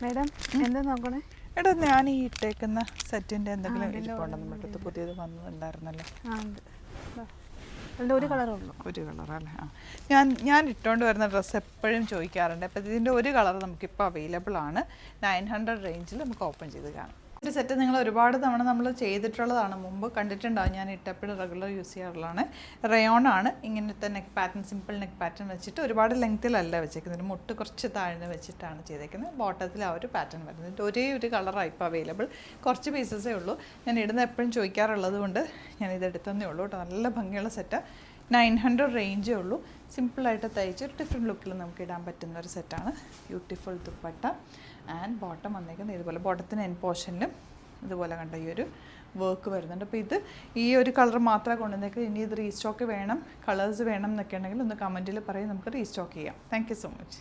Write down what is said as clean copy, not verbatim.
Madam എന്താ നോക്കണേ? എടാ ഞാൻ ഈ ഇട്ടേക്കുന്ന സെറ്റിൻ്റെ എന്തെങ്കിലും ഇരിപ്പുണ്ടോ? നമ്മുടെ അടുത്ത് പുതിയത് വന്നിട്ടുണ്ടായിരുന്നല്ലോ. ഒരു കളറുള്ളൂ. ഒരു കളറല്ലേ? ഞാൻ ഇട്ടുകൊണ്ട് വരുന്ന ഡ്രസ്സ് എപ്പോഴും ചോദിക്കാറുണ്ട്. അപ്പോൾ ഇതിൻ്റെ ഒരു കളർ നമുക്കിപ്പോൾ അവൈലബിൾ ആണ്. 900 റേഞ്ചിൽ നമുക്ക് ഓപ്പൺ ചെയ്ത് കാണാം. ഒരു സെറ്റ് നിങ്ങൾ ഒരുപാട് തവണ നമ്മൾ ചെയ്തിട്ടുള്ളതാണ്, മുമ്പ് കണ്ടിട്ടുണ്ടാവും. ഞാൻ ഇട്ടപ്പോഴും റെഗുലർ യൂസ് ചെയ്യാറുള്ളതാണ്. റയോൺ ആണ്. ഇങ്ങനത്തെ neck pattern, simple neck pattern വെച്ചിട്ട് ഒരുപാട് ലെങ്ത്തിലല്ല വെച്ചേക്കുന്നത്, മുട്ട് കുറച്ച് താഴ്ന്ന് വെച്ചിട്ടാണ് ചെയ്തേക്കുന്നത്. ബോട്ടത്തിൽ ആ ഒരു പാറ്റേൺ വരുന്നത്. ഒരേ ഒരു കളറാണ് ഇപ്പോൾ അവൈലബിൾ. കുറച്ച് പീസസേ ഉള്ളൂ. ഞാൻ ഇടുന്ന എപ്പോഴും ചോദിക്കാറുള്ളത് കൊണ്ട് ഞാൻ ഇതെടുത്തതേ ഉള്ളൂ കേട്ടോ. നല്ല ഭംഗിയുള്ള സെറ്റ്. 900 റേഞ്ചേ ഉള്ളൂ. സിമ്പിളായിട്ട് തയ്ച്ച് ഡിഫറെൻറ്റ് ലുക്കിൽ നമുക്ക് ഇടാൻ പറ്റുന്ന ഒരു സെറ്റാണ്. ബ്യൂട്ടിഫുൾ ദുപ്പട്ട ആൻഡ് ബോട്ടം വന്നേക്കുന്നത് ഇതുപോലെ. ബോട്ടത്തിന് എൻ പോർഷനിലും ഇതുപോലെ കണ്ട ഈ ഒരു വർക്ക് വരുന്നുണ്ട്. അപ്പോൾ ഇത് ഈ ഒരു കളർ മാത്രമേ കൊണ്ടുവന്നേക്ക്. ഇനി ഇത് റീസ്റ്റോക്ക് വേണം, കളേഴ്സ് വേണം എന്നൊക്കെ ഉണ്ടെങ്കിൽ ഒന്ന് കമൻറ്റിൽ പറയും, നമുക്ക് റീസ്റ്റോക്ക് ചെയ്യാം. Thank you so much.